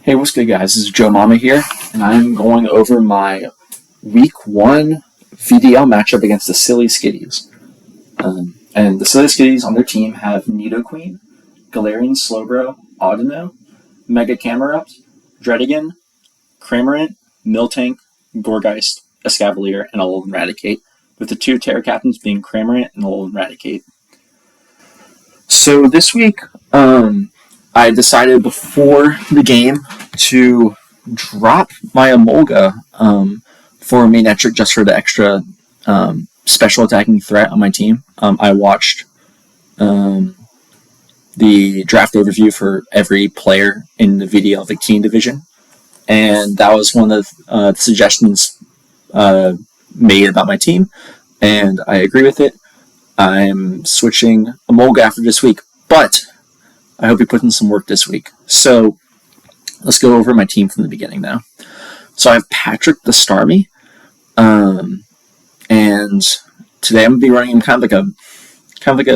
Hey, what's good, guys? This is Joe Mama here, and I'm going over my Week 1 VDL matchup against the Silly Skitties. And the Silly Skitties on their team have Nidoqueen, Galarian Slowbro, Audino, Mega Camerupt, Dredigan, Cramorant, Miltank, Gourgeist, Escavalier, and Alolan Raticate, with the two Terra Captains being Cramorant and Alolan Raticate. So this week, I decided before the game to drop my Emolga for Manectric just for the extra special attacking threat on my team. I watched the draft overview for every player in the VDL Victini division, and that was one of the suggestions made about my team, and I agree with it. I'm switching Emolga after this week, but I hope you put in some work this week. So let's go over my team from the beginning now. So I have Patrick the Starmie, and today I'm gonna be running him kind of like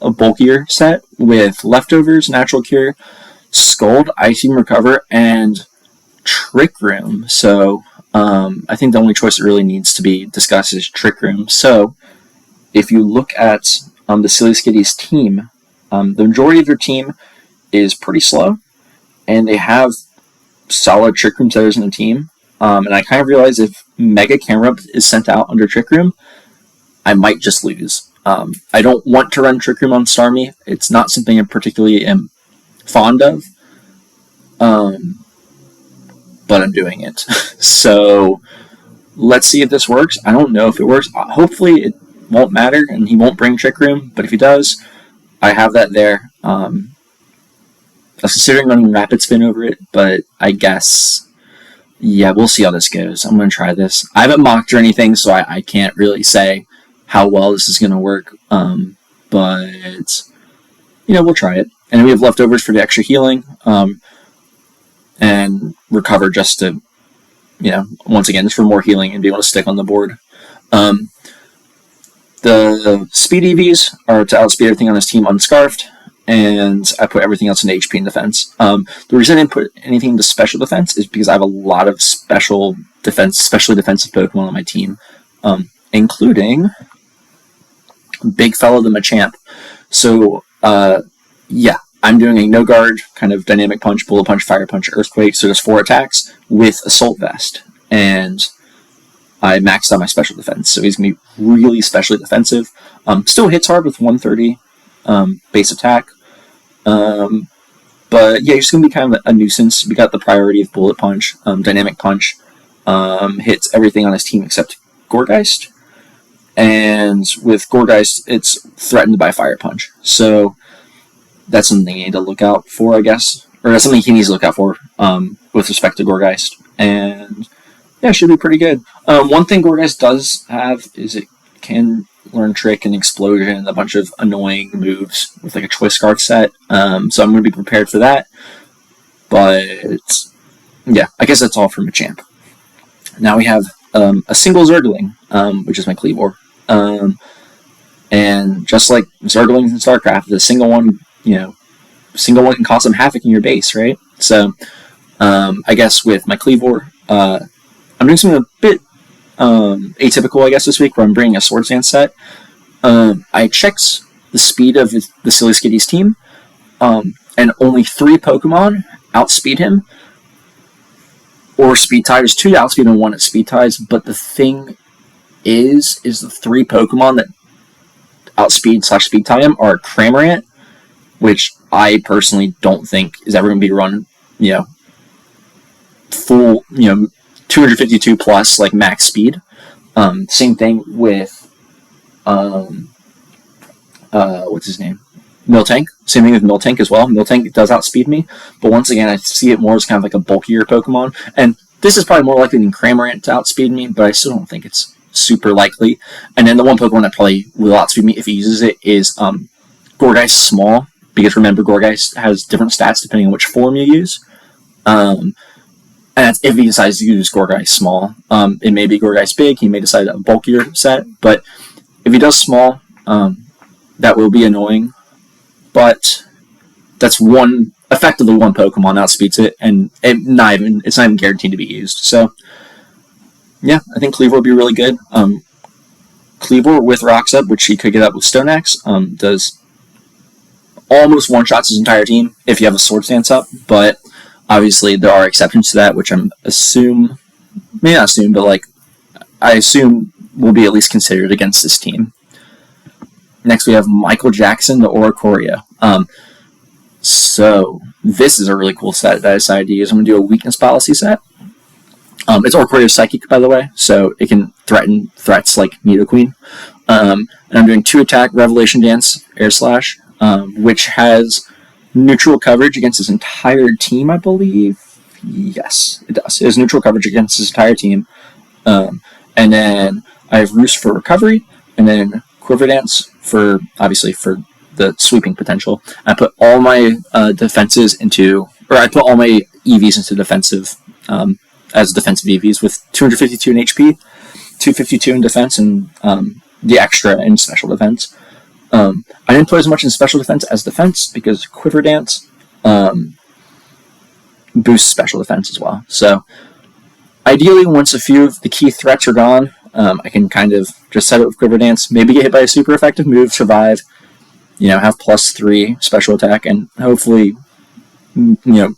a bulkier set with Leftovers, Natural Cure, Scald, Ice Beam Recover, and Trick Room. So I think the only choice that really needs to be discussed is Trick Room. So if you look at the Silly Skitties team, the majority of their team is pretty slow, and they have solid Trick Room setters in the team. And I kind of realize if Mega Camerupt is sent out under Trick Room, I might just lose. I don't want to run Trick Room on Starmie. It's not something I particularly am fond of, but I'm doing it. So let's see if this works. I don't know if it works. Hopefully it won't matter, and he won't bring Trick Room, but if he does, I have that there. I was considering running Rapid Spin over it, but I guess, yeah, we'll see how this goes. I'm going to try this. I haven't mocked or anything, so I can't really say how well this is going to work, but, we'll try it. And we have Leftovers for the extra healing, and Recover just to, once again, just for more healing and be able to stick on the board. The Speed EVs are to outspeed everything on his team unscarfed, and I put everything else into HP and defense. The reason I didn't put anything into special defense is because I have a lot of specially defensive Pokemon on my team, including Big Fella the Machamp. So, yeah, I'm doing a no-guard kind of Dynamic Punch, Bullet Punch, Fire Punch, Earthquake, so there's 4 attacks with Assault Vest, and I maxed out my special defense, so he's going to be really specially defensive. Still hits hard with 130 base attack. But yeah, he's going to be kind of a nuisance. We got the priority of Bullet Punch, Dynamic Punch, hits everything on his team except Gourgeist. And with Gourgeist, it's threatened by Fire Punch. So that's something you need to look out for, I guess. Or that's something he needs to look out for with respect to Gourgeist. And yeah, it should be pretty good. One thing Gourgeist does have is it can learn Trick and Explosion and a bunch of annoying moves with like a Choice Scarf set. So I'm going to be prepared for that. But yeah, I guess that's all for Machamp. Now we have a single Zergling, which is my Cleavor. And just like Zerglings in StarCraft, the single one can cause some havoc in your base, right? So I guess with my Cleavor, I'm doing something a bit atypical, I guess, this week, where I'm bringing a Swords Dance set. I checked the speed of the Silly Skitties team, and only 3 Pokemon outspeed him, or Speed Tie. There's 2 that outspeed and 1 at Speed Ties, but the thing is the 3 Pokemon that outspeed/Speed Tie him are Cramorant, which I personally don't think is ever going to be run, full, 252 plus, like, max speed. Same thing with, what's his name? Miltank. Same thing with Miltank as well. Miltank does outspeed me, but once again, I see it more as kind of like a bulkier Pokemon. And this is probably more likely than Cramorant to outspeed me, but I still don't think it's super likely. And then the one Pokemon that probably will outspeed me if he uses it is Gourgeist Small, because remember, Gourgeist has different stats depending on which form you use. And that's if he decides to use Gourgeist Small. It may be Gourgeist Big, he may decide a bulkier set, but if he does Small, that will be annoying. But that's one effectively one Pokemon outspeeds it, and it's not even guaranteed to be used. So yeah, I think Cleavor will be really good. Cleavor with Rocks Up, which he could get up with Stone Axe, does almost one-shots his entire team if you have a Sword Stance up, but obviously there are exceptions to that, which I assume will be at least considered against this team. Next we have Michael Jackson, the Oricorio. So this is a really cool set that I decided to use. I'm going to do a weakness policy set. It's Oricorio Psychic, by the way, so it can threaten threats like Nidoqueen. And I'm doing 2 attack, Revelation Dance, Air Slash, which has neutral coverage against his entire team, I believe. Yes, it does. It has neutral coverage against his entire team. And then I have Roost for recovery, and then Quiver Dance for the sweeping potential. I put all my I put all my EVs into defensive, as defensive EVs with 252 in HP, 252 in defense, and the extra in special defense. I didn't put as much in special defense as defense because Quiver Dance boosts special defense as well. So ideally, once a few of the key threats are gone, I can kind of just set it with Quiver Dance, maybe get hit by a super effective move, survive, have +3 special attack, and hopefully, the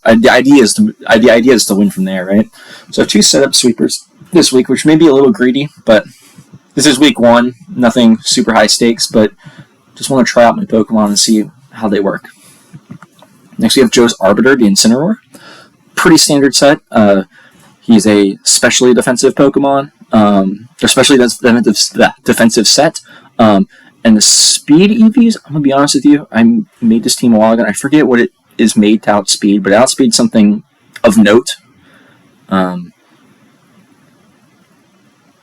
idea is to win from there, right? So 2 setup sweepers this week, which may be a little greedy, but this is week 1, nothing super high stakes, but just want to try out my Pokemon and see how they work. Next we have Joe's Arbiter, the Incineroar. Pretty standard set. He's a specially defensive Pokemon, especially defensive set. And the speed EVs, I'm going to be honest with you, I made this team a while ago, and I forget what it is made to outspeed, but it outspeeds something of note.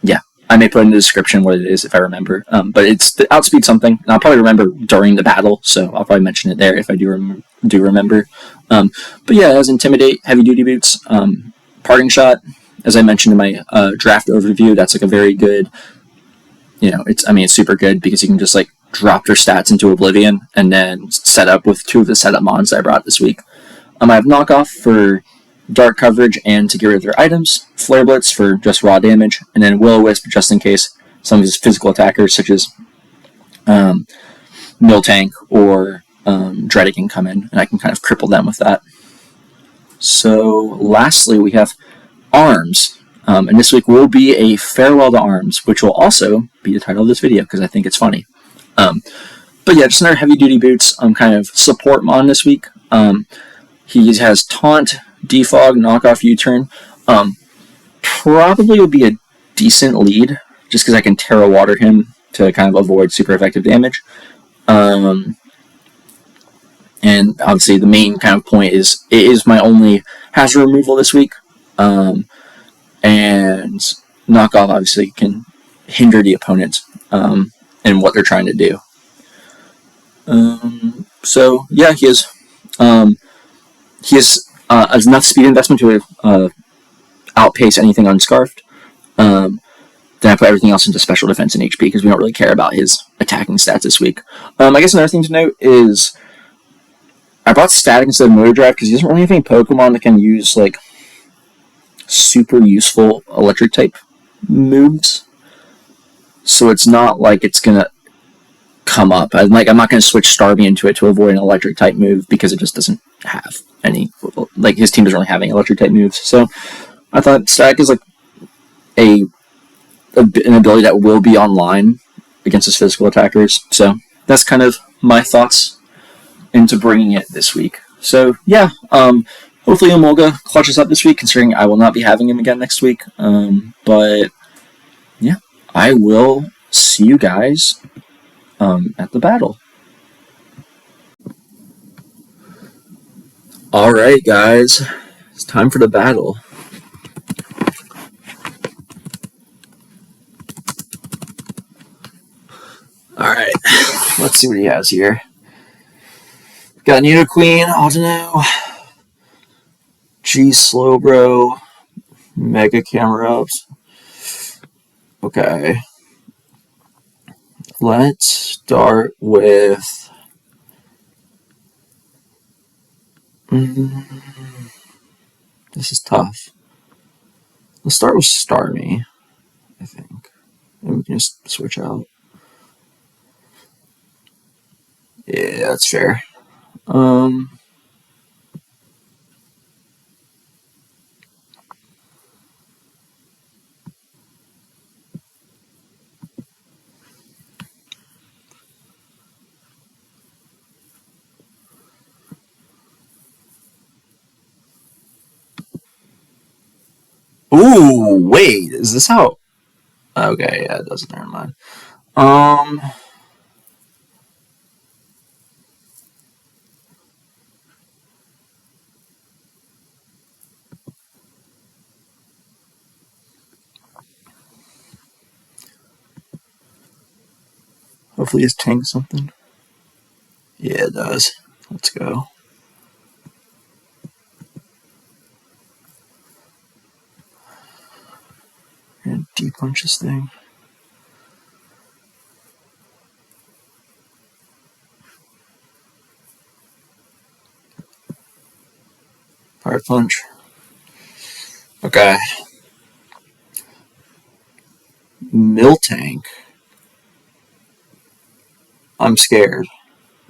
Yeah, I may put in the description what it is if I remember. But it's the outspeed something, and I'll probably remember during the battle, so I'll probably mention it there if I do remember. But yeah, it has Intimidate, Heavy Duty Boots, Parting Shot. As I mentioned in my draft overview, that's like a very good, it's super good because you can just like drop their stats into Oblivion and then set up with 2 of the setup mons I brought this week. I have Knockoff for dark coverage and to get rid of their items, Flare Blitz for just raw damage, and then Will-O-Wisp just in case some of his physical attackers such as Miltank or Dredigan come in, and I can kind of cripple them with that. So lastly, we have Arms. And this week will be a Farewell to Arms, which will also be the title of this video because I think it's funny. But yeah, just another Heavy Duty Boots kind of support mon this week. He has Taunt, Defog, Knockoff, U-Turn. Probably will be a decent lead just because I can Terra Water him to kind of avoid super effective damage. And obviously the main kind of point is it is my only hazard removal this week. And Knockoff obviously can hinder the opponent in what they're trying to do. So yeah, he has enough speed investment to outpace anything unscarfed. Then I put everything else into special defense and HP because we don't really care about his attacking stats this week. I guess another thing to note is I brought Static instead of Motor Drive because he doesn't really have any Pokemon that can use like super useful electric type moves. So it's not like it's gonna come up. I'm not gonna switch Starmie into it to avoid an electric type move because it just doesn't have any. Like his team doesn't really have any electric type moves. So I thought Static is like an ability that will be online against his physical attackers. So that's kind of my thoughts into bringing it this week. So yeah, hopefully Emolga clutches up this week, considering I will not be having him again next week. But yeah, I will see you guys at the battle. Alright guys, it's time for the battle. Alright, let's see what he has here. Got Nidoqueen, Audino, G Slowbro, Mega Camerupt. Okay. Let's start with This is tough. Let's start with Starmie, I think. And we can just switch out. Yeah, that's fair. Ooh, wait, is this how? Okay, yeah, it doesn't. Never mind. Um, Hopefully it's tank something. Yeah, it does. Let's go. And depunch this thing. Fire punch. Okay. Miltank. I'm scared.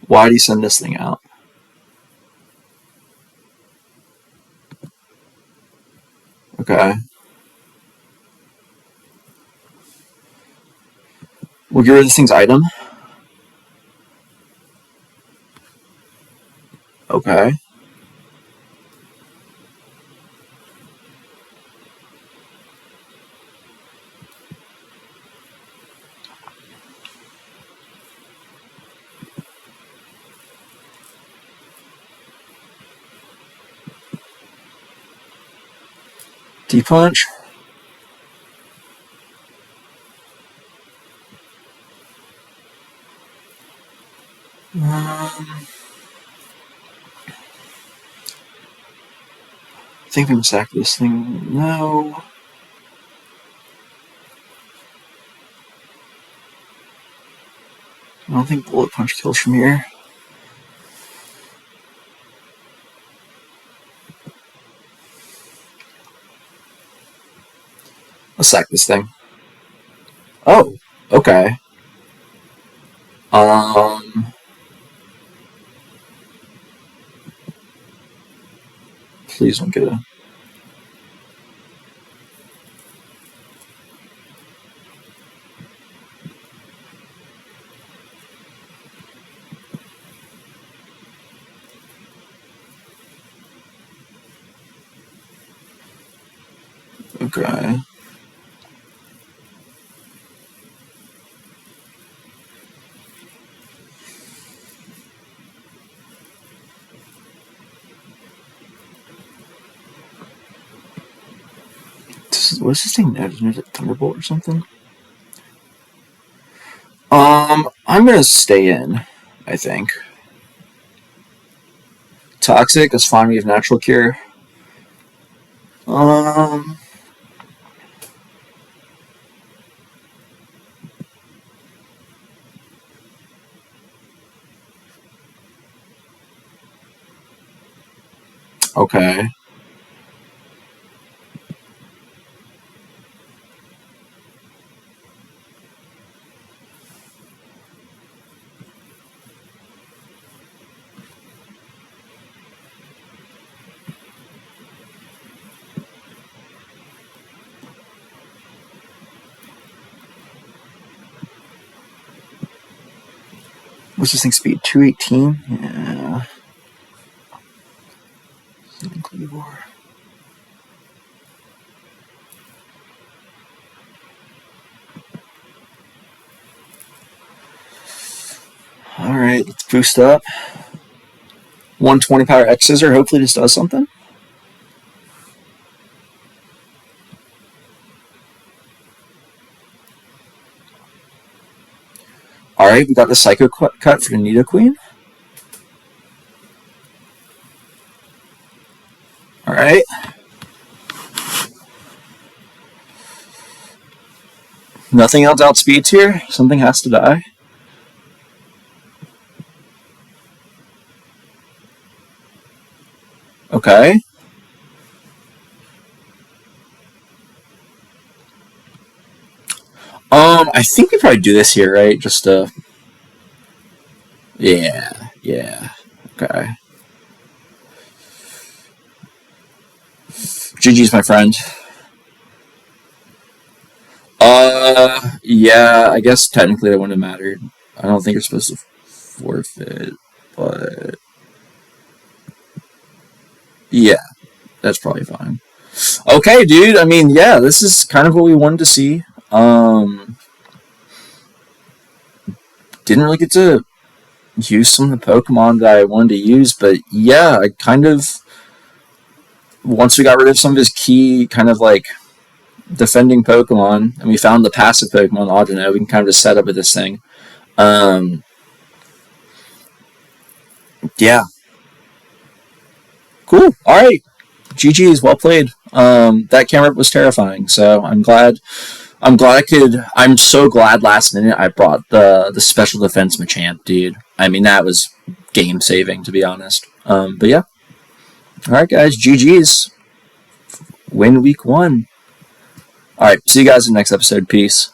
Why do you send this thing out? Okay. We'll get rid of this thing's item. Okay. Depunch. I think we can sack this thing. No. I don't think bullet punch kills from here. Let's sack this thing. Oh, okay. Please don't get a. Okay. What's this thing? Is it Thunderbolt or something? I'm gonna stay in. I think. Toxic is fine. We have natural cure. Um. Okay. What's this thing speed? 218? Yeah. Alright, let's boost up. 120 power X scissor. Hopefully this does something. Alright, we got the Psycho cut for the Nidoqueen. Alright. Nothing else outspeeds here. Something has to die. Okay. I think we probably do this here, right? Just yeah, yeah. Okay. GG's, my friend. Yeah. I guess technically that wouldn't have mattered. I don't think you're supposed to forfeit, but yeah, that's probably fine. Okay, dude. I mean, yeah, this is kind of what we wanted to see. Didn't really get to use some of the Pokemon that I wanted to use, but yeah, I kind of once we got rid of some of his key kind of like defending Pokemon, and we found the passive Pokemon Audino, we can kind of just set up with this thing. Um, yeah, cool. All right, GG's, well played. That camera was terrifying, so I'm glad. I'm glad I could. I'm so glad last minute I brought the special defense Machamp, dude. I mean that was game saving, to be honest. But yeah, all right, guys, GG's. Win week 1. All right, see you guys in the next episode. Peace.